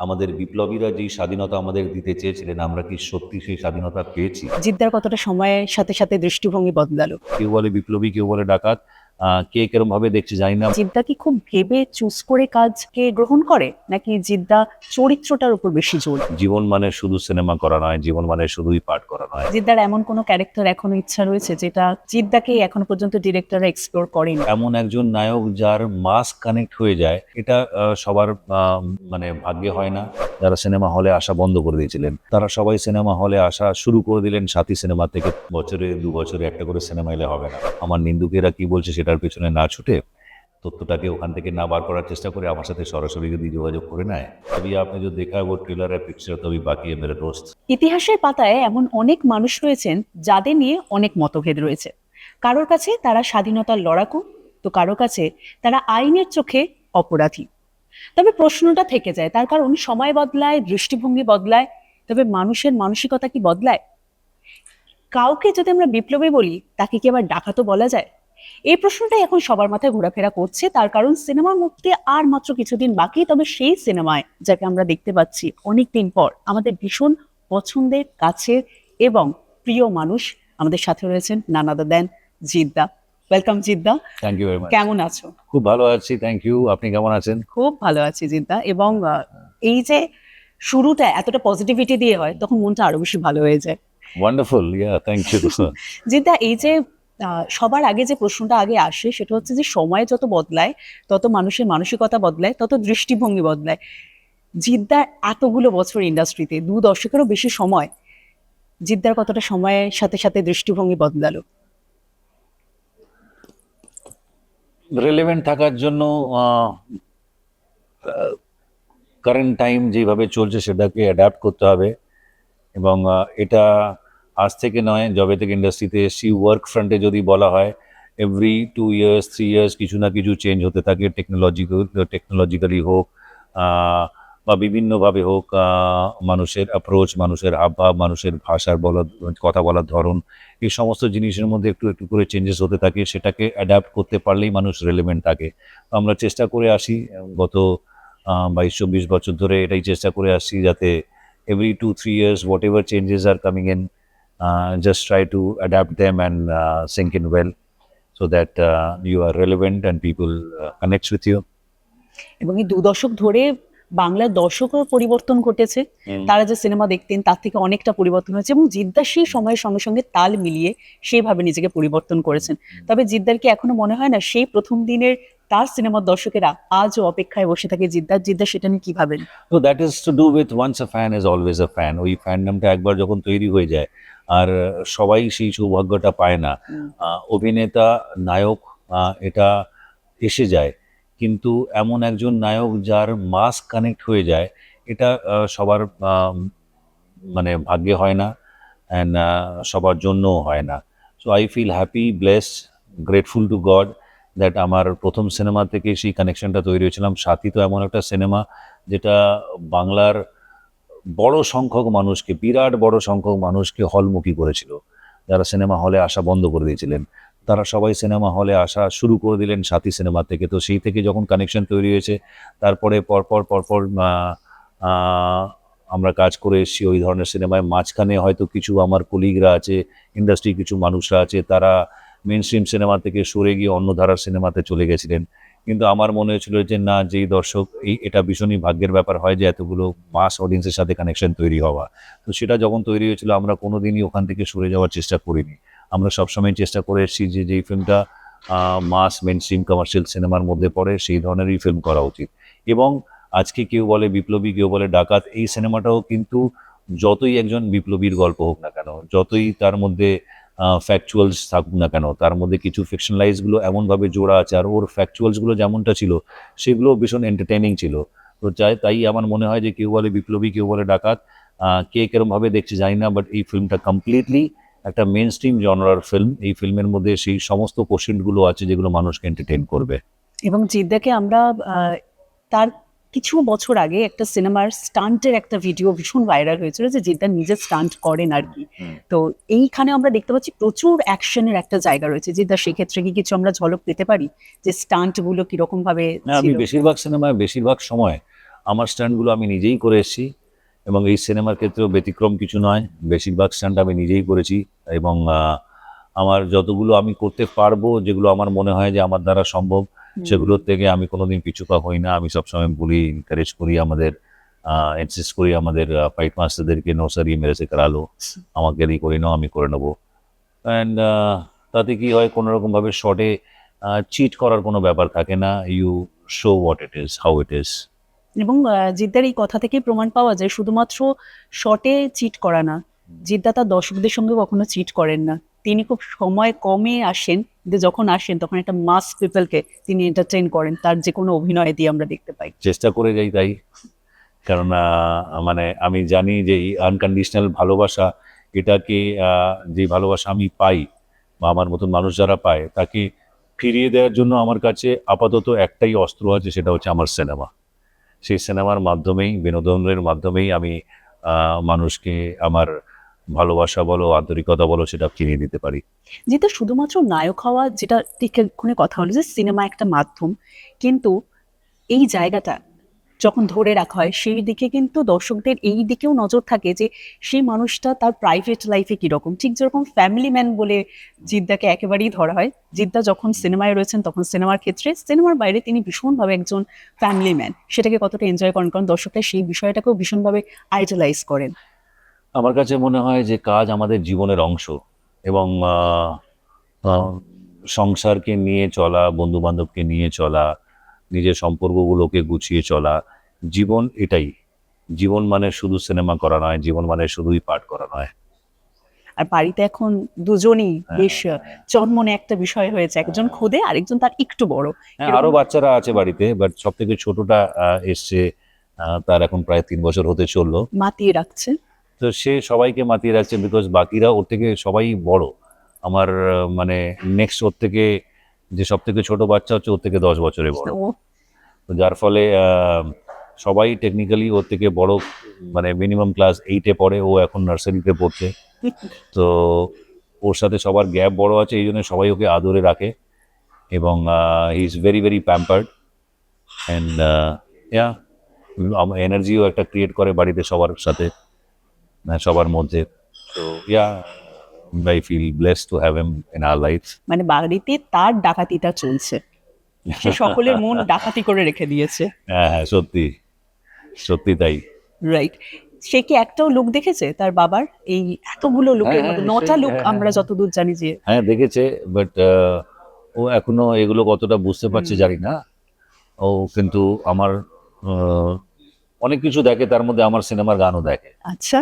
আমাদের বিপ্লবীরা যেই স্বাধীনতা আমাদের দিতে চেয়েছিলেন, আমরা কি সত্যি সেই স্বাধীনতা পেয়েছি? জিদ্দার কতটা সময়ের সাথে সাথে দৃষ্টিভঙ্গি বদলালো? কেউ বলে বিপ্লবী, কেউ বলে ডাকাত। কে কিরম ভাবে দেখছে জানি না। জিদ্দা কি খুব ভেবে চুজ করে কাজকে গ্রহণ করে, নাকি জিদ্দা চরিত্রটার উপর বেশি জোর? জীবন মানে শুধু সিনেমা করা নয়, জীবন মানে শুধুই পাঠ করা নয়। জিদ্দার এমন কোনো ক্যারেক্টার এখনো ইচ্ছা রয়েছে যেটা জিদ্দাকে এখনো পর্যন্ত ডিরেক্টররা এক্সপ্লোর করেনি? এমন একজন নায়ক যার মাস কানেক্ট হয়ে যায়, এটা সবার মানে ভাগ্যে হয় না। যারা সিনেমা হলে আসা বন্ধ করে দিয়েছিলেন, তারা সবাই সিনেমা হলে আসা শুরু করে দিলেন সাথী সিনেমা থেকে। বছরে 2 বছরে একটা করে সিনেমা এলে হবে না। আমার নিন্দুকেরা কি বলছে সেটার পেছনে না ছুটে, তথ্যটাকে ওখান থেকে না বার করার চেষ্টা করে আমার সাথে সরাসরি যদি যোগাযোগ করে নেয়, তবে আপনি যদি দেখা वो ट्रेलर है पिक्चर तभी बाकी है मेरे दोस्त। ইতিহাসের পাতায় এমন অনেক মানুষ রয়েছেন যাদের নিয়ে অনেক মতভেদ রয়েছে। কারোর কাছে তারা স্বাধীনতার লড়াকু, তো কারো কাছে তারা আইনের চোখে অপরাধী। তবে প্রশ্নটা থেকে যায়, তার কারণ সময় বদলায়, দৃষ্টিভঙ্গি বদলায়, তবে মানুষের মানসিকতা কি বদলায়? কাউকে যদি আমরা বিপ্লবী বলি, তাকে কি আবার ডাকাতও বলা যায়? এই প্রশ্নটাই এখন সবার মাথায় ঘোরাফেরা করছে, তার কারণ সিনেমার মুক্তি আর মাত্র কিছুদিন বাকি। তবে সেই সিনেমায় যাকে আমরা দেখতে পাচ্ছি অনেকদিন পর, আমাদের ভীষণ পছন্দের, কাছের এবং প্রিয় মানুষ আমাদের সাথে রয়েছেন, none other than Jidda. Welcome Jidda. Thank you very much. কেমন আছো? খুব ভালো আছি, থ্যাংক ইউ। আপনি কেমন আছেন? খুব ভালো আছি জিদ্দা। এবং এই যে শুরুটা এতটা পজিটিভিটি দিয়ে হয়, তখন মনটা আরো বেশি ভালো হয়ে যায়। Wonderful, yeah, thank you. যেটা এই যে সবার আগে যে প্রশ্নটা আগে আসে সেটা হচ্ছে যে সময় যত বদলায়, তত মানুষের মানসিকতা বদলায়, তত দৃষ্টিভঙ্গি বদলায়। জিদ্দার এতগুলো বছর ইন্ডাস্ট্রিতে, 2 দশকেরও বেশি সময়, জিদ্দার কতটা সময়ের সাথে সাথে দৃষ্টিভঙ্গি বদলালো? রেলেভেন্ট থাকার জন্য কারেন্ট টাইম যেভাবে চলছে সেটাকে অ্যাডাপ্ট করতে হবে। এবং এটা আজ থেকে নয়, যবে থেকে ইন্ডাস্ট্রিতে এসছি, ওয়ার্ক ফ্রন্টে যদি বলা হয়, এভরি 2 ইয়ার্স 3 ইয়ার্স কিছু না কিছু চেঞ্জ হতে থাকে। টেকনোলজিক্যালি হোক বা বিভিন্নভাবে হোক, মানুষের অ্যাপ্রোচ, মানুষের হাবভাব, মানুষের ভাষার কথা বলার ধরন, এই সমস্ত জিনিসের মধ্যে একটু একটু করে চেঞ্জেস হতে থাকে। সেটাকে অ্যাডাপ্ট করতে পারলেই মানুষ রেলেভেন্ট থাকে। তো আমরা চেষ্টা করে আসি গত 22-24 বছর ধরে এটাই চেষ্টা করে আসছি, যাতে every 2-3 years, whatever changes are coming in, just try to adapt them and sink in well, so that you are relevant and people connects with you. এবং এই 2 দশক ধরে বাংলার দর্শকের পরিবর্তন ঘটেছে। তারা যে সিনেমা দেখতেন তার থেকে অনেকটা পরিবর্তন হয়েছে, এবং জিদ্দার সেই সময়ের সঙ্গে সঙ্গে তাল মিলিয়ে সেইভাবে নিজেকে পরিবর্তন করেছেন। তবে জিদ্দার কি এখনো মনে হয় না সেই প্রথম দিনের তার সিনেমার দর্শকেরা আজও অপেক্ষায় বসে থাকে জিদ্দা সেটা নিয়ে কি ভাবেন? So that is to do with once a fan is always a fan. ওই ফ্যানডমটা একবার যখন তৈরি হয়ে যায়, আর সবাই সেই সৌভাগ্যটা পায় না। অভিনেতা, নায়ক, এটা এসে যায়, কিন্তু এমন একজন নায়ক যার মাস কানেক্ট হয়ে যায়, এটা সবার মানে ভাগ্যে হয় না, অ্যান্ড সবার জন্যও হয় না। So I feel happy, blessed, grateful to God that আমার প্রথম সিনেমা থেকে সেই কানেকশনটা তৈরি হয়েছিলাম। সাথী তো এমন একটা সিনেমা যেটা বাংলার বড় সংখ্যক মানুষকে, বিরাট বড় সংখ্যক মানুষকে হলমুখী করেছিল। যারা সিনেমা হলে আসা বন্ধ করে দিয়েছিলেন, তারা সবাই সিনেমা হলে আসা শুরু করে দিলেন সাথী সিনেমা থেকে। তো সেই থেকে যখন কানেকশন তৈরি হয়েছে, তারপরে পরপর আমরা কাজ করে এসেছি ওই ধরনের সিনেমায়। মাঝখানে হয়তো কিছু আমার কলিগরা আছে, ইন্ডাস্ট্রির কিছু মানুষরা আছে, তারা মেন স্ট্রিম সিনেমা থেকে সরে গিয়ে অন্য ধারার সিনেমাতে চলে গেছিলেন। কিন্তু আমার মনে হয়েছিল যে না, যেই দর্শক, এটা ভীষণই ভাগ্যের ব্যাপার হয় যে এতগুলো মাস অডিয়েন্সের সাথে কানেকশন তৈরি হওয়া। তো সেটা যখন তৈরি হয়েছিল, আমরা কোনোদিনই ওখান থেকে সরে যাওয়ার চেষ্টা করিনি। আমরা সবসময় চেষ্টা করে এসেছি যে যেই ফিল্মটা মাস মেন স্ট্রিম কমার্শিয়াল সিনেমার মধ্যে পড়ে, সেই ধরনেরই ফিল্ম করা উচিত। এবং আজকে কেউ বলে বিপ্লবী, কেউ বলে ডাকাত, এই সিনেমাটাও কিন্তু যতই একজন বিপ্লবীর গল্প হোক না কেন, যতই তার মধ্যে ফ্যাকচুয়ালস থাকুক না কেন, তার মধ্যে কিছু ফিকশনালাইজগুলো এমনভাবে জোড়া আছে, আর ওর ফ্যাকচুয়ালসগুলো যেমনটা ছিল সেগুলো ভীষণ এন্টারটেনিং ছিল। তো তাই আমার মনে হয় যে কেউ বলে বিপ্লবী, কেউ বলে ডাকাত, কে কিরমভাবে দেখছে জানি না, বাট এই ফিল্মটা কমপ্লিটলি একটা মেন স্ট্রিম জনরার ফিল্ম। এই ফিল্মের মধ্যে সেই সমস্ত কোশ্চেনগুলো আছে যেগুলো মানুষকে এন্টারটেইন করবে। এবং জিদ্দাকে আমরা তার কিছু বছর আগে একটা সিনেমার স্টান্টের একটা ভিডিও ভীষণ ভাইরাল হয়েছিল, যে জিদ্দা নিজে স্টান্ট করেন আর কি। তো এইখানে আমরা দেখতে পাচ্ছি প্রচুর অ্যাকশনের একটা জায়গা রয়েছে। জিদ্দা সেক্ষেত্রে কি কিছু আমরা ঝলক পেতে পারি, যে স্টান্ট গুলো কিরকম ভাবে না, আমি ছিল? বেশিরভাগ সিনেমায়, বেশিরভাগ সময় আমার স্ট্যান্ডগুলো আমি নিজেই করে এসেছি, এবং এই সিনেমার ক্ষেত্রেও ব্যতিক্রম কিছু নয়। বেশিরভাগ স্ট্যান্ড আমি নিজেই করেছি, এবং আমার যতগুলো আমি করতে পারবো, যেগুলো আমার মনে হয় যে আমার দ্বারা সম্ভব, সেগুলোর থেকে আমি কোনোদিন পিছুপা হই না। আমি সবসময় বলি, এনকারেজ করি, আমাদের ইনসিস্ট করি আমাদের ফাইট মাস্টারদেরকে, নো স্যার ये मेरे से करा लो, আমাকে দিয়ে করে নাও, আমি করে নেবো। অ্যান্ড তাতে কি হয়, কোনো রকমভাবে শর্টে চিট করার কোনো ব্যাপার থাকে না। You show what it is, how it is. এবং জিদ্দার এই কথা থেকেই প্রমাণ পাওয়া যায় শুধুমাত্র শর্টে চিট করা না, জিদ্দা তার দর্শকদের সঙ্গে কখনো চিট করেন না। তিনি খুব সময় কমে আসেন, যে যখন আসেন তখন একটা মাস পিপলকে তিনি এন্টারটেইন করেন, তার যে কোনো অভিনয় দিয়ে আমরা দেখতে পাই। চেষ্টা করে যাই তাই, কারণ মানে আমি জানি যে এই আনকন্ডিশনাল ভালোবাসা, এটাকে যে ভালোবাসা আমি পাই বা আমার মতন মানুষ যারা পায়, তাকে ফিরিয়ে দেওয়ার জন্য আমার কাছে আপাতত একটাই অস্ত্র আছে, সেটা হচ্ছে আমার সিনেমা। সেই সিনেমার মাধ্যমেই, বিনোদনের মাধ্যমেই আমি মানুষকে আমার ভালোবাসা বলো, আন্তরিকতা বলো, সেটা ফিরিয়ে দিতে পারি। যেটা শুধুমাত্র নায়ক হওয়া, যেটা ঠিক এক্ষুনি কথা হলো যে সিনেমা একটা মাধ্যম, কিন্তু এই জায়গাটা যখন ধরে রাখা হয় সেই দিকে কিন্তু দর্শকদের এই দিকেও নজর থাকে যে সেই মানুষটা তার প্রাইভেট লাইফে কিরকম। ঠিক যেরকম ফ্যামিলি ম্যান বলে জিদ্দাকে একেবারেই ধরা হয়, জিদ্দা যখন সিনেমায় রয়েছেন তখন সিনেমার ক্ষেত্রে, সিনেমার বাইরে তিনি ভীষণভাবে একজন ফ্যামিলি ম্যান। সেটাকে কতটা এনজয় করেন, কারণ দর্শকরা সেই বিষয়টাকেও ভীষণভাবে আইডলাইজ করেন। আমার কাছে মনে হয় যে কাজ আমাদের জীবনের অংশ, এবং আহ, সংসারকে নিয়ে চলা, বন্ধু বান্ধবকে নিয়ে চলা, নিজের সম্পর্কগুলোকে গুছিয়ে চলা, জীবন এটাই। জীবন মানে শুধু সিনেমা করা নয়, জীবন মানে শুধুই পাঠ করা নয়। আর বাড়িতে এখন দুজনই বেশ চনমনে একটা বিষয় হয়েছে, একজন খুদে আরেকজন তার একটু বড়। হ্যাঁ, আরো বাচ্চারা আছে বাড়িতে, বাট সব থেকে ছোটটা এসছে, তার এখন প্রায় 3 বছর হতে চললো। মাতিয়ে রাখছে। তো সে সবাইকে মাতিয়ে রাখছে, বিকজ বাকিরা ওর থেকে সবাই বড়। আমার মানে নেক্সট ওর থেকে যে সব থেকে ছোট বাচ্চা হচ্ছে ওর থেকে 10 বছরে বড়। ও তো যার ফলে সবাই টেকনিক্যালি ওর থেকে বড়, মানে মিনিমাম ক্লাস 8-এ পড়ে, ও এখন নার্সারিতে পড়ছে। তো ওর সাথে সবার গ্যাপ বড় আছে, এই জন্য সবাই ওকে আদরে রাখে, এবং he is very very pampered. And yeah, এনার্জিও একটা ক্রিয়েট করে বাড়িতে সবার সাথে, সবার মধ্যে। তো yeah, I feel blessed to have him in our life. মানে বাড়িতে তার ডাকাতিটা চলছে, সে সকলের মন ডাকাতি করে রেখে দিয়েছে। হ্যাঁ হ্যাঁ, সত্যি সত্যি তাই। রাইট। সে কি একটাও লুক দেখেছে তার বাবার, এই এতগুলো লুকের হ্যাঁ, মধ্যে হ্যাঁ, 9টা লুক হ্যাঁ, আমরা হ্যাঁ। যতদূর জানি যে। হ্যাঁ, দেখেছে, বাট ও এখনো এগুলো কতটা বুঝতে পারছে জানি না। ও কিন্তু আমার অনেক কিছু দেখে, তার মধ্যে আমার সিনেমার গানও দেখে। আচ্ছা,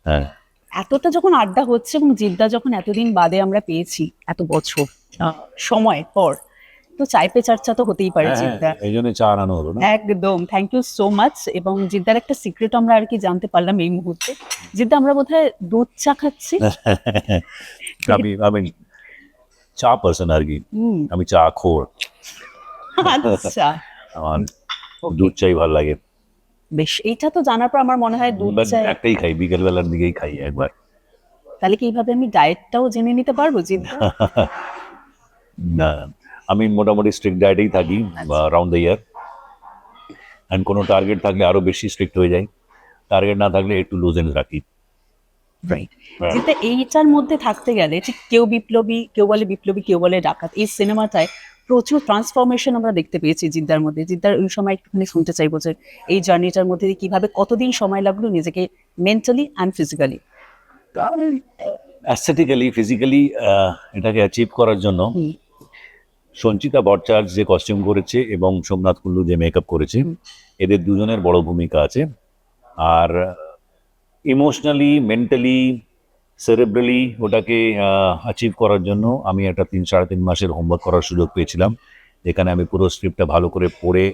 হ্যাঁ এতটা যখন আড্ডা হচ্ছে এবং জিদ্দা যখন এতদিন বাদে আমরা পেয়েছি, এত বছর সময় পর, তো চায় পে চর্চা তো হতেই পারে হ্যাঁ, জিদ্দা। এই জন্য চা আনানো হলো না। একদম, থ্যাংক ইউ সো মাচ। এবং জিদ্দার একটা সিক্রেট আমরা আর কি জানতে পারলাম এই মুহূর্তে। জিদ্দা, আমরা বোধহয় দুধ চা খাচ্ছি। আমি চা পার্সন আর কি, হুম, আমি চা খোর। আচ্ছা, আমার দুধ চাই ভালো লাগে, বেশ। এইটা তো জানার পর আমার মনে হয় দুধ বাট চা। একটাই খাই, বিকেল বেলার দিকেই খাই একবার। তাহলে কি এইভাবে আমি ডায়েটটাও জেনে নিতে পারবো জিদ্দা? না, আমি মোটামুটি স্ট্রিক্ট ডায়েটেই থাকি রাউন্ড দ্য ইয়ার, অ্যান্ড কোনো টার্গেট থাকলে আরো বেশি স্ট্রিক্ট হয়ে যায়, টার্গেট না থাকলে একটু লুজেন্স রাখি। রাইট। যেটা এইটার মধ্যে থাকতে গেলে ঠিক কেউ বিপ্লবী, কেউ বলে বিপ্লবী, কেউ বলে ডাকাত, এই সিনেমাটায় প্রচুর ট্রান্সফরমেশন আমরা দেখতে পেয়েছি জিদ্দার মধ্যে। জিদ্দার ওই সময় একটুখানি শুনতে চাইবো যে এই জার্নিটার মধ্যে দিয়ে কিভাবে, কতদিন সময় লাগলো নিজেকে mentally and physically. Aesthetically, physically এটাকে অ্যাচিভ করার জন্য সঞ্চিতা ভট্টাচার্য যে কস্টিউম করেছে এবং সোমনাথ কুল্লু যে মেকআপ করেছে, এদের দুজনের বড় ভূমিকা আছে। আর ইমোশনালি, মেন্টালি, সেরেব্রালি ওটাকে অ্যাচিভ করার জন্য আমি একটা 3-3.5 মাসের হোমওয়ার্ক করার সুযোগ পেয়েছিলাম, যেখানে আমি পুরো স্ক্রিপ্টটা ভালো করে পড়ে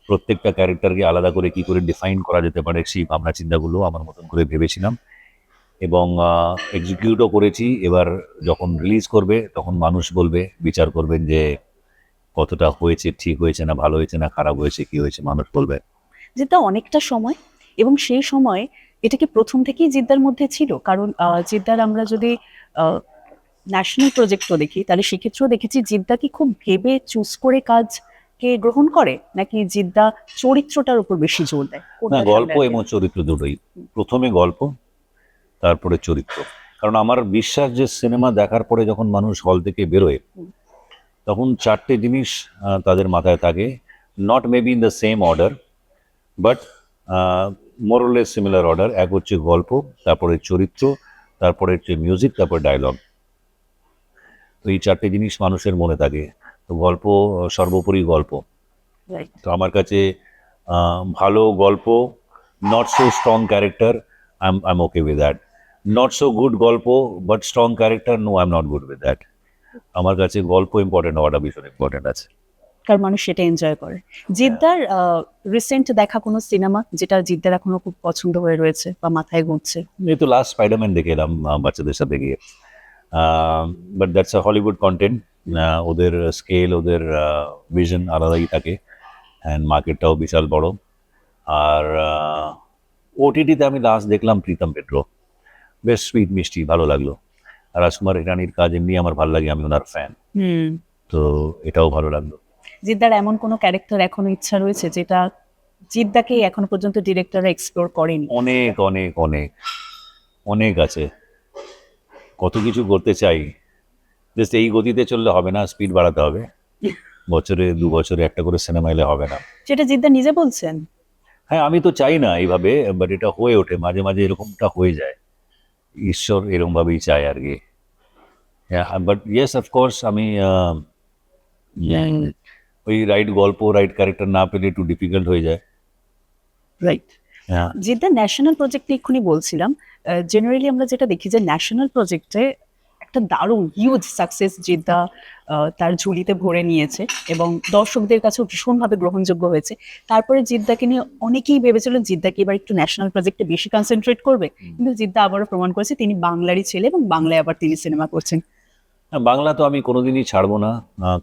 প্রত্যেকটা ক্যারেক্টারকে আলাদা করে কি করে ডিফাইন করা যেতে পারে সেই ভাবনা চিন্তাগুলো আমার মতন করে ভেবেছিলাম, এবং এক্সিকিউটও করেছি। এবার যখন রিলিজ করবে তখন মানুষ বলবে, বিচার করবেন যে কতটা হয়েছে, ঠিক হয়েছে না ভালো হয়েছে না খারাপ হয়েছে, কি হয়েছে, মানুষ বলবে। যেটা অনেকটা সময়, এবং সেই সময় এটা কি প্রথম থেকেই জিদ্দার মধ্যে ছিল? কারণ জিদ্দার আমরা যদি ন্যাশনাল প্রজেক্টও দেখি, তাহলে সেক্ষেত্রেও দেখেছি জিদ্দা কি খুব ভেবে চুজ করে কাজ কে গ্রহণ করে, নাকি জিদ্দা চরিত্রটার উপর বেশি জোর দেয়? না, কোনটা গল্প সামনে এবং চরিত্র দুটোই। প্রথমে গল্প, তারপরে চরিত্র। কারণ আমার বিশ্বাস যে সিনেমা দেখার পরে যখন মানুষ হল থেকে বেরোয়, তখন চারটে জিনিস তাদের মাথায় থাকে, not maybe in the same order, but মোরলেস similar order. এক হচ্ছে গল্প, তারপরে চরিত্র, তারপরে হচ্ছে মিউজিক, তারপরে ডায়লগ। তো এই চারটে জিনিস মানুষের মনে থাকে। তো গল্প, সর্বোপরি গল্প। রাইট। তো আমার কাছে ভালো গল্প, not so strong character, I am okay with that. Not so good গল্প but strong character, no I am not good with that. আমার কাছে গল্প ইম্পর্টেন্ট হওয়াটা ভীষণ ইম্পর্টেন্ট আছে। কারণ মানুষ সেটা এনজয় করে। জিদ্দার রিসেন্ট দেখা কোনো সিনেমা যেটা জিদ্দার এখনো খুব পছন্দ হয়ে রয়েছে বা মাথায় ঘুরছে? এই তো লাস্ট স্পাইডারম্যান দেখে এলাম বাচ্চাদের সাথে গিয়ে। But that's a Hollywood content. ওদের স্কেল, ওদের ভিশন আলাদাই থাকে, অ্যান্ড মার্কেটটাও বিশাল বড়। আর ওটিটিতে আমি লাস্ট দেখলাম প্রীতম পেট্রো, বেশ সুইট মিষ্টি, ভালো লাগলো। আর রাজকুমার হিরানির কাজ এমনি আমার ভালো লাগে, আমি ওনার ফ্যান, তো এটাও ভালো লাগলো। জিদ্দার এমন কোনো ক্যারেক্টার এখনো ইচ্ছা রয়েছে যেটা জিদ্দাকে এখনো পর্যন্ত ডিরেক্টররা এক্সপ্লোর করেনি? অনেক অনেক অনেক অনেক আছে, কত কিছু করতে চাই। জাস্ট এই গতিতে চললে হবে না, স্পিড বাড়াতে হবে। বছরে 2 বছরে একটা করে সিনেমা এলে হবে না। সেটা জিদ্দা নিজে বলছেন। হ্যাঁ, আমি তো চাই না এইভাবে, বাট এটা হয়ে ওঠে মাঝে মাঝে, এরকমটা হয়ে যায়। ঈশ্বর এরকম ভাবেই চায় আর কি। বাট ইয়েস, অফকোর্স, আমি ওই রাইট গল্প, রাইট ক্যারেক্টার না পেলে একটু ডিফিকাল্ট হয়ে যায়। রাইট। হ্যাঁ, জিদ্দা ন্যাশনাল প্রজেক্টে এক্ষুনি বলছিলাম, জেনারেলি আমরা যেটা দেখি যে ন্যাশনাল প্রজেক্টে একটা দারুণ হিউজ সাকসেস জিদ্দা তার ঝুলিতে ভরে নিয়েছে এবং দর্শকদের কাছেও ভীষণভাবে গ্রহণযোগ্য হয়েছে। তারপরে জিদ্দাকে নিয়ে অনেকেই ভেবেছিলেন জিদ্দাকে এবার একটু ন্যাশনাল প্রজেক্টে বেশি কনসেন্ট্রেট করবে, কিন্তু জিদ্দা আবারও প্রমাণ করেছে তিনি বাংলারই ছেলে এবং বাংলায় আবার তিনি সিনেমা করছেন। বাংলা তো আমি কোনোদিনই ছাড়বো না,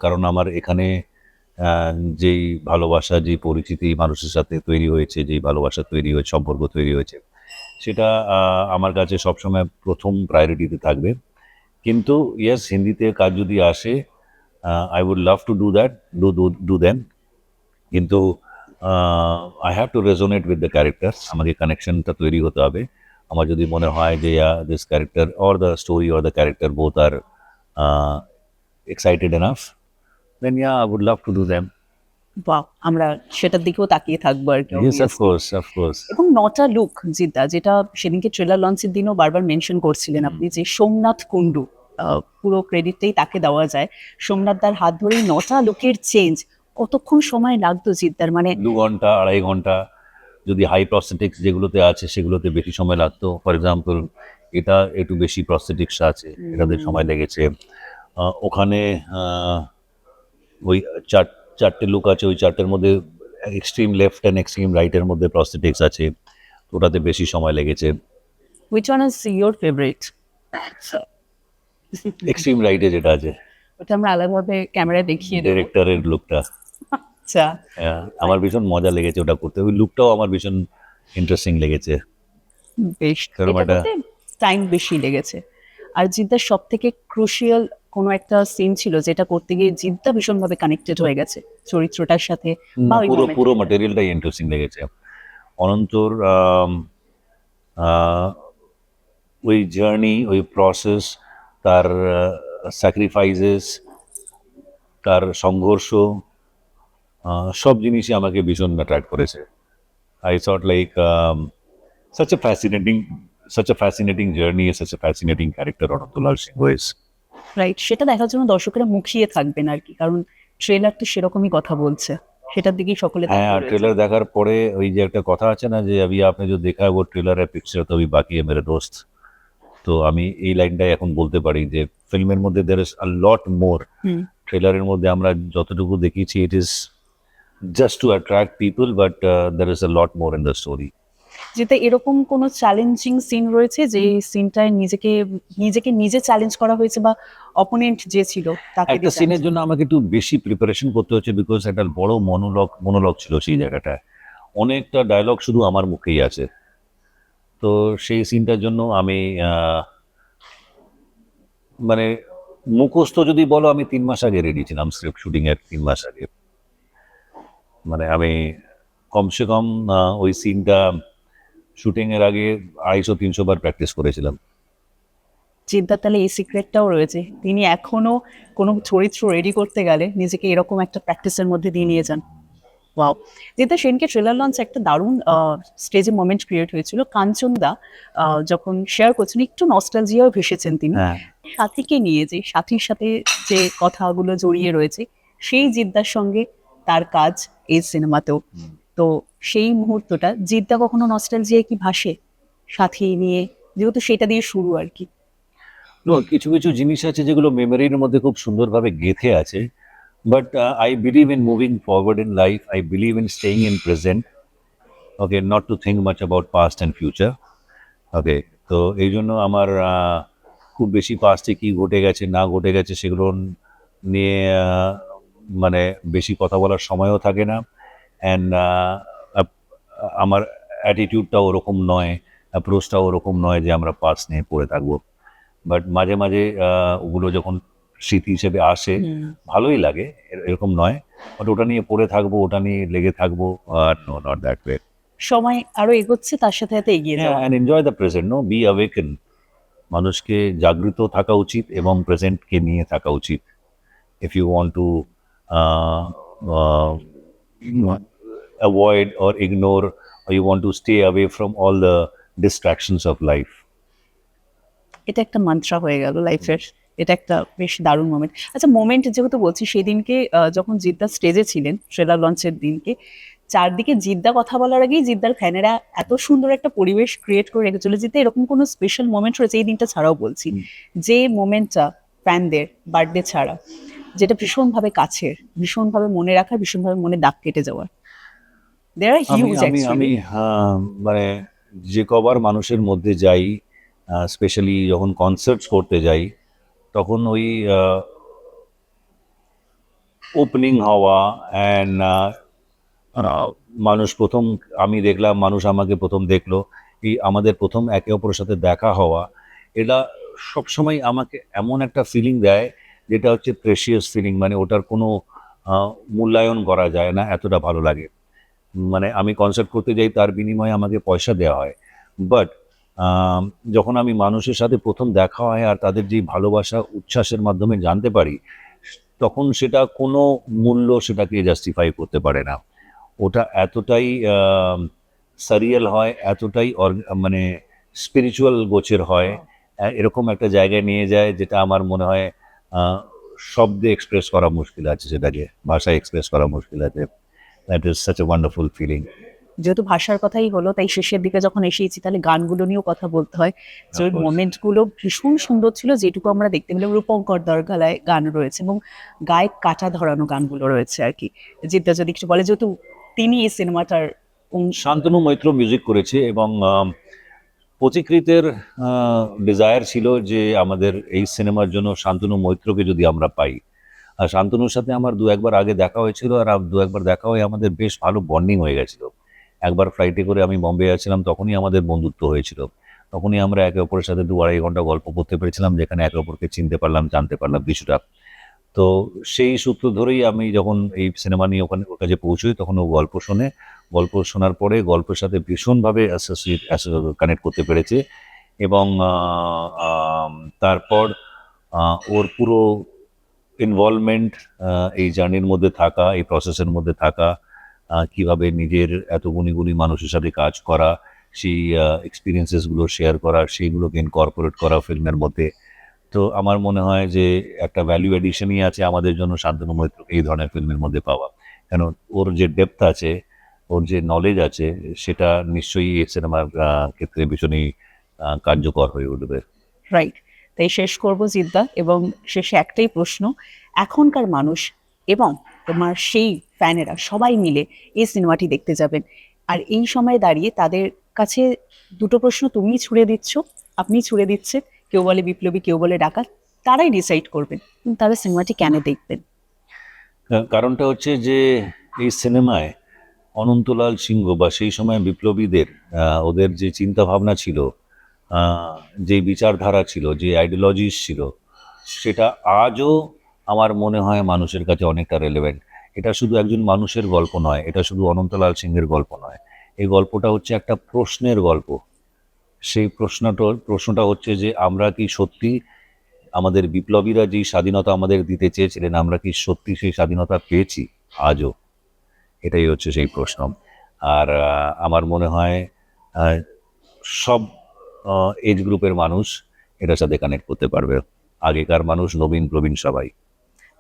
কারণ আমার এখানে যেই ভালোবাসা, যেই পরিচিতি মানুষের সাথে তৈরি হয়েছে, যেই ভালোবাসা তৈরি হয়েছে, সম্পর্ক তৈরি হয়েছে, সেটা আমার কাছে সবসময় প্রথম প্রায়োরিটিতে থাকবে। কিন্তু ইয়েস, হিন্দিতে কাজ যদি আসে, I would love to do that, do then. কিন্তু I have to resonate with the characters, আমাকে কানেকশনটা তৈরি হতে হবে। আমার যদি মনে হয় যে this character or the story or the character both are excited enough, then I would love to do them. বাহ, আমরা সেটার দিকেও তাকিয়ে থাকবো আর কি। Yes, obviously। Of course, of course. এবং নটা লুক জিদ্দা, যেটা সেদিনকে ট্রেলার লঞ্চের দিনও বারবার মেনশন করছিলেন আপনি, যে সোমনাথ কুণ্ডু, পুরো ক্রেডিটটাই তাকে দেওয়া যায়। সোমনাথ দার হাত ধরেই নটা লুকের চেঞ্জ। কতক্ষণ সময় লাগতো জিদ্দার, মানে 2 ঘন্টা, 2.5 ঘন্টা। যদি হাই প্রস্থেটিক্স যেগুলোতে আছে সেগুলোতে বেশি সময় লাগতো। ফর এক্সাম্পল, এটা একটু বেশি প্রস্থেটিক্স আছে, এটাতে সময় লেগেছে। ওখানে ওই চারটে লুক আছে, ওই চারটের মধ্যে এক্সট্রিম লেফট অ্যান্ড এক্সট্রিম রাইটের মধ্যে প্রস্থেটিক্স আছে, তো ওটাতে বেশি সময় লেগেছে। Which one is your favourite? Extreme রাইটে যেটা আছে, ওটা আমরা আলাদাভাবে ক্যামেরায় দেখিয়ে দেবো। ডিরেক্টরের লুকটা। আচ্ছা, আমার ভীষণ মজা লেগেছে ওটা করতে, ওই লুকটাও আমার ভীষণ ইন্টারেস্টিং লেগেছে। বেশ, সেরকম একটা টাইম বেশি লেগেছে। আর জিদ্দার সব থেকে ক্রুশিয়াল কোনো একটা সিন ছিল যেটা করতে গিয়ে জিদ্দা ভীষণভাবে কানেক্টেড হয়ে গেছে চরিত্রটার সাথে, বা ওই পুরো moment পুরো টাতে? ম্যাটেরিয়ালটাই ইন্টারেস্টিং লেগেছে। অনন্তর ওই জার্নি, ওই প্রসেস, তার স্যাক্রিফাইসেস, তার সংঘর্ষ, সব জিনিসই আমাকে ভীষণ অ্যাট্রাক্ট করেছে। I thought like such a fascinating such a fascinating journey, such a fascinating character Anantalal Singh is. Right, সেটা দেখার জন্য দর্শকেরা মুখিয়ে থাকবেন আর কি, কারণ ট্রেলার তো সেরকমই কথা বলছে, সেটার দিকেই সকলে হ্যাঁ, তাকিয়ে রয়েছে। ট্রেলার দেখার পরে ওই যে একটা কথা আছে না, যে अभी आपने जो देखा है वो ट्रेलर है, पिक्चर तो अभी बाकी है मेरे दोस्त। তো আমি এই লাইনটাই এখন বলতে পারি যে ফিল্মের মধ্যে there is a lot more. ট্রেলারের মধ্যে আমরা যতটুকু দেখিয়েছি, it is just to attract people, but there is a lot more in the story. যেটা এরকম কোনো চ্যালেঞ্জিং সিন রয়েছে যে সিনটায় নিজেকে নিজেকে নিজে চ্যালেঞ্জ করা হয়েছে, বা অপোনেন্ট যে ছিল তাকে একটা সিনের জন্য আমাকে একটু বেশি প্রিপারেশন করতে হচ্ছে, বিকজ একটা বড় মনোলগ ছিল সেই জায়গাটায়, অনেকটা ডায়লগ শুধু আমার মুখেই আছে। তো সেই সিনটার জন্য আমি মানে মুখস্থ যদি বলো, আমি 3 মাস আগে রেডি ছিলাম, স্ক্রিপ্ট শুটিং এর 3 মাস আগে। মানে আমি কমসে কম ওই সিনটা শুটিংয়ের আগে 250-300 বার প্র্যাকটিস করেছিলাম। জিদ্দার তাহলে এই সিক্রেটটাও রয়েছে, তিনি এখনো কোনো চরিত্র রেডি করতে গেলে নিজেকে এরকম একটা প্র্যাকটিসের মধ্যে দিয়ে নিয়ে যান। ওয়াও! জিদ্দা সেনকে ট্রেলার লঞ্চ একটা দারুণ স্টেজে মোমেন্ট ক্রিয়েট হয়েছিল। কাঞ্চনদা যখন শেয়ার করছেন একটু নস্টালজিয়াও ভেসেছেন তিনি। হ্যাঁ, সাথীকে নিয়ে যে সাথীর সাথে যে কথাগুলো জড়িয়ে রয়েছে সেই জিদ্দার সঙ্গে তার কাজ এই সিনেমাতেও। তো সেই মুহূর্তটা জিদ্দা কখনো নস্টালজিয়ায় কি ভাসে সাথী নিয়ে, যেহেতু সেটা দিয়ে শুরু আর কি। কিছু কিছু জিনিস আছে যেগুলো মেমোরির মধ্যে খুব সুন্দরভাবে গেঁথে আছে, but I believe in moving forward in life, I believe in staying in present, okay, not to think much about past and future. Okay, তো এই জন্য আমার খুব বেশি পাস্টে কি ঘটে গেছে না ঘটে গেছে সেগুলো নিয়ে মানে বেশি কথা বলার সময়ও থাকে না। অ্যান্ড আমার অ্যাটিটিউডটাও ওরকম নয়, অ্যাপ্রোচটাও ওরকম নয় যে আমরা পাস্ট নিয়ে পড়ে থাকবো। বাট মাঝে মাঝে ওগুলো যখন স্মৃতি হিসেবে আসে ভালোই লাগে, এরকম নয়, বাট ওটা নিয়ে পড়ে থাকবো, ওটা নিয়ে লেগে থাকবো, নো, নট দ্যাট ওয়ে। সময় আরো এগোচ্ছে, তার সাথে সাথে এগিয়ে যাওয়া। And enjoy the present, no, be awaken. মানুষকে জাগৃত থাকা উচিত এবং প্রেজেন্টকে নিয়ে থাকা উচিত। If you want to avoid or ignore, or you want to stay away from all the distractions of life. এটা একটা মান্ত্রা হয়ে গেল লাইফের। এটা একটা বেশ দারুণ মোমেন্ট। আচ্ছা, মোমেন্ট যেহেতু বলছি, সেদিনকে যখন জিদ্দা স্টেজে ছিলেন ট্রেলার লঞ্চের দিনকে, চারদিকে জিদ্দা কথা বলার আগেই জিদ্দার ফ্যানেরা এত সুন্দর একটা পরিবেশ ক্রিয়েট করে রেখেছিল। জিদ্দা এরকম কোনো স্পেশাল মোমেন্ট রয়েছে এই দিনটা ছাড়াও বলছি, যে মোমেন্টটা ফ্যানদের বার্থডে ছাড়া যেটা ভীষণভাবে কাছের, ভীষণভাবে মনে রাখা, ভীষণভাবে মনে দাগ কেটে যাওয়ার? দেয়ার আর আমি হিউজ আমি আমি মানে যে কবার মানুষের মধ্যে যাই, স্পেশালি যখন কনসার্টস করতে যাই, তখন ওই ওপেনিং হওয়া অ্যান্ড মানুষ প্রথম, আমি দেখলাম, মানুষ আমাকে প্রথম দেখলো, এই আমাদের প্রথম একে অপরের সাথে দেখা হওয়া, এটা সবসময় আমাকে এমন একটা ফিলিং দেয় যেটা হচ্ছে প্রেশিয়াস ফিলিং, মানে ওটার কোনো মূল্যায়ন করা যায় না, এতটা ভালো লাগে। মানে আমি কনসার্ট করতে যাই, তার বিনিময়ে আমাকে পয়সা দেওয়া হয়, বাট যখন আমি মানুষের সাথে প্রথম দেখা হয় আর তাদের যে ভালোবাসা উচ্ছ্বাসের মাধ্যমে জানতে পারি, তখন সেটা কোনো মূল্য সেটাকে জাস্টিফাই করতে পারে না। ওটা এতটাই সারিয়াল হয়, এতটাই মানে স্পিরিচুয়াল গোছের হয়, এরকম একটা জায়গায় নিয়ে যায় যেটা আমার মনে হয় শব্দে এক্সপ্রেস করা মুশকিল আছে, সেটাকে ভাষায় এক্সপ্রেস করা মুশকিল আছে। That is such a wonderful feeling. যেহেতু ভাষার কথাই হলো, তাই শেষের দিকে যখন এসেছি তাহলে গানগুলো নিয়েও কথা বলতে হয়। যে Of course. মোমেন্টগুলো ভীষণ সুন্দর ছিল, যেটুকু আমরা দেখতে পেলাম। রূপঙ্কর দরগালায় গান রয়েছে এবং গায়ে কাটা ধরানো গানগুলো রয়েছে আর কি। জিদ্দা যদি কিছু বলে, যেহেতু তিনি এই সিনেমাটার শান্তনু মৈত্র মিউজিক করেছে এবং পথিকৃতের ডিজায়ার ছিল যে আমাদের এই সিনেমার জন্য শান্তনু মৈত্রকে যদি আমরা পাই। আর শান্তনুর সাথে আমার দু একবার আগে দেখা হয়েছিল, আর দু একবার দেখা হয়ে আমাদের বেশ ভালো বন্ডিং হয়ে গেছিল। একবার ফ্লাইটে করে আমি বম্বে যাচ্ছিলাম, তখনই আমাদের বন্ধুত্ব হয়েছিল, তখনই আমরা একে অপরের সাথে 2-2.5 ঘন্টা গল্প করতে পেরেছিলাম, যেখানে একে অপরকে চিনতে পারলাম, জানতে পারলাম কিছুটা। তো সেই সূত্র ধরেই আমি যখন এই সিনেমা নিয়ে ওখানে ওর কাছে পৌঁছই, তখন ও গল্প শোনার পরে গল্পের সাথে ভীষণভাবে কানেক্ট করতে পেরেছে। এবং তারপর ওর পুরো ইনভলভমেন্ট, এই জার্নির মধ্যে থাকা, এই প্রসেসের মধ্যে থাকা, কিভাবে নিজের এত গুণী গুণী মানুষের সাথে কাজ করা, সেই এক্সপিরিয়েন্সেসগুলো শেয়ার করা, সেইগুলোকে ইনকর্পোরেট করা ফিল্মের মধ্যে। তো আমার মনে হয় যে একটা ভ্যালু এডিশনই আছে আমাদের জন্য শান্তনু মৈত্র এই ধরনের ফিল্মের মধ্যে পাওয়া, কেন ওর যে ডেপথ আছে, ওর যে নলেজ আছে, সেটা নিশ্চয়ই এই সিনেমার ক্ষেত্রে ভীষণই কার্যকর হয়ে উঠবে। রাইট। তাই শেষ করব জিদ্দা, এবং শেষে একটাই প্রশ্ন, এখনকার মানুষ এবং তোমার সেই ফ্যানেরা সবাই মিলে এই সিনেমাটি দেখতে যাবেন, আর এই সময় দাঁড়িয়ে তাদের কাছে দুটো প্রশ্ন তুমিই ছুড়ে দিচ্ছ, আপনি ছুড়ে দিচ্ছে, কেউ বলে বিপ্লবী, কেউ বলে ডাকাত, তারাই ডিসাইড করবেন তারা সিনেমাটি কেন দেখবেন। কারণটা হচ্ছে যে এই সিনেমায় অনন্তলাল সিংহ বা সেই সময় বিপ্লবীদের ওদের যে চিন্তা ভাবনা ছিল, যে বিচারধারা ছিল, যে আইডিওলজিস ছিল, সেটা আজও আমার মনে হয় মানুষের কাছে অনেকটা রেলেভেন্ট। এটা শুধু একজন মানুষের গল্প নয়, এটা শুধু অনন্তলাল সিংহের গল্প নয়, এই গল্পটা হচ্ছে একটা প্রশ্নের গল্প। সেই প্রশ্নটা হচ্ছে যে আমরা কি সত্যি আমাদের বিপ্লবীরা যেই স্বাধীনতা আমাদের দিতে চেয়েছিলেন, আমরা কি সত্যি সেই স্বাধীনতা পেয়েছি আজও? এটাই হচ্ছে সেই প্রশ্ন। আর আমার মনে হয় আহ, সব এজ গ্রুপের মানুষ এটার সাথে কানেক্ট করতে পারবে, আগেকার মানুষ, নবীন প্রবীণ সবাই।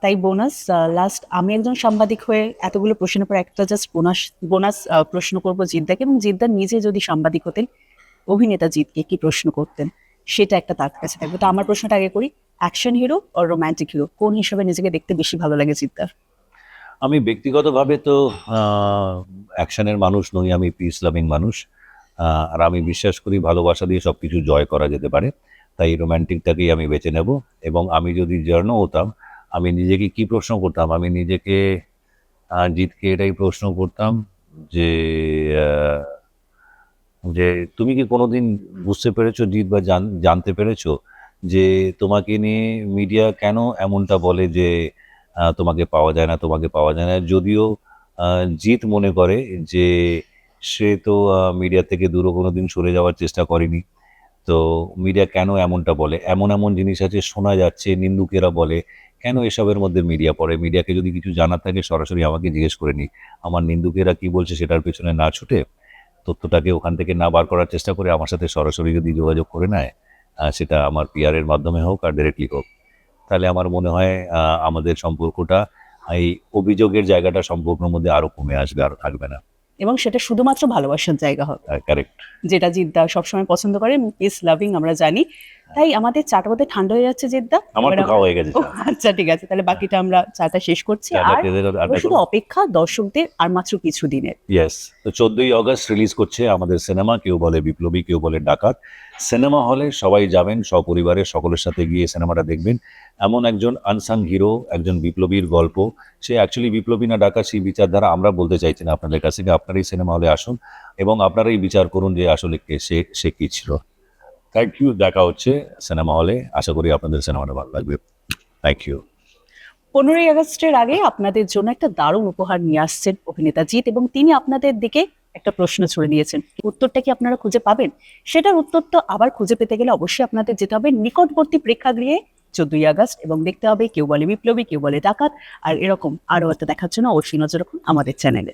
তাই বোনাস, লাস্ট আমি একজন সাংবাদিক হয়ে এতগুলো প্রশ্নের পর একটা জাস্ট বোনাস বোনাস প্রশ্ন করব জিদ্দাকে, এবং জিদ্দা নিজে যদি সাংবাদিক হতেন অভিনেতা জিতকে কি প্রশ্ন করতেন সেটা একটা তার কাছে থাকবে। তো আমার প্রশ্নটা আগে করি, অ্যাকশন হিরো আর রোমান্টিক হিরো কোন হিসেবে নিজেকে দেখতে বেশি ভালো লাগে জিদ্দার? আমি ব্যক্তিগতভাবে তো অ্যাকশনের মানুষ নই, আমি পিস লাভিং মানুষ। আর আমি বিশ্বাস করি ভালোবাসা দিয়ে সব কিছু জয় করা যেতে পারে, তাই রোম্যান্টিকটাকেই আমি বেছে নেব। এবং আমি যদি জার্নো হতাম, আমি নিজেকে কি প্রশ্ন করতাম, আমি নিজেকে জিতকে এটাই প্রশ্ন করতাম যে আহ, যে তুমি কি কোনোদিন বুঝতে পেরেছো জিত, বা জানতে পেরেছো যে তোমাকে নিয়ে মিডিয়া কেন এমনটা বলে যে তোমাকে পাওয়া যায় না, তোমাকে পাওয়া যায় না? যদিও জিত মনে করে যে সে তো মিডিয়া থেকে দূরে কোনোদিন সরে যাওয়ার চেষ্টা করেনি। তো মিডিয়া কেন এমনটা বলে? এমন এমন জিনিস আছে শোনা যাচ্ছে, নিন্দুকেরা বলে, কেন এসবের মধ্যে মিডিয়া পড়ে? মিডিয়াকে যদি কিছু জানার থাকে সরাসরি আমাকে জিজ্ঞেস করে নি, আমার নিন্দুকেরা কি বলছে সেটার পেছনে না ছুটে, তথ্যটাকে ওখান থেকে না বার করার চেষ্টা করে আমার সাথে সরাসরি যদি যোগাযোগ করে নেয়, সেটা আমার পিআরের মাধ্যমে হোক আর ডাইরেক্টলি হোক, তাহলে আমার মনে হয় আমাদের সম্পর্কটা, এই অভিযোগের জায়গাটা সম্পর্কের মধ্যে আরো কমে আসবে, আরো থাকবে না। এবং সেটা শুধুমাত্র ভালোবাসার জায়গা হবে, কারেক্ট। যেটা জিদ্দা সবসময় পছন্দ করে, পিস লাভিং আমরা জানি। তাই আমাদের চাটা বোধহয় ঠান্ডা হয়ে যাচ্ছে জিদ্দা। আমার তো খাওয়া হয়ে গেছে ও, আচ্ছা ঠিক আছে, তাহলে বাকিটা আমরা চাটা শেষ করছি। চাটা আর খেতে খেতে আড্ডা শুধু করবো। অপেক্ষা দর্শকদের আর মাত্র কিছু দিনের। ইয়েস, তো 14ই অগস্ট রিলিজ করছে আমাদের সিনেমা, কেউ বলে বিপ্লবী, কেউ বলে ডাকাত। সিনেমা হলে সবাই যাবেন, সপরিবারে সকলের সাথে গিয়ে সিনেমাটা দেখবেন। এমন একজন আনসাং হিরো, একজন বিপ্লবীর গল্প। সে অ্যাকচুয়ালি বিপ্লবী না ডাকাত সেই বিচারধারা আমরা বলতে চাইছি না আপনাদের কাছে, আপনারা এই সিনেমা হলে আসুন এবং আপনারাই বিচার করুন যে আসলে সে কি ছিল। থ্যাংক ইউ, দেখা হচ্ছে সিনেমা হলে, আশা করি আপনাদের সিনেমাটা ভালো লাগবে। Thank you. 15ই আগস্টের আগে আপনাদের জন্য একটা দারুণ উপহার নিয়ে আসছেন অভিনেতা জিৎ, এবং তিনি আপনাদের দিকে একটা প্রশ্ন ছুড়ে দিয়েছেন। উত্তরটা কি আপনারা খুঁজে পাবেন? সেটার উত্তর তো আবার খুঁজে পেতে গেলে অবশ্যই আপনাদের যেতে হবে নিকটবর্তী প্রেক্ষাগৃহে 14ই আগস্ট, এবং দেখতে হবে কেউ বলে বিপ্লবী, কেউ বলে ডাকাত। আর এরকম আরো একটা দেখার জন্য অবশ্যই নজর রাখুন আমাদের চ্যানেলে।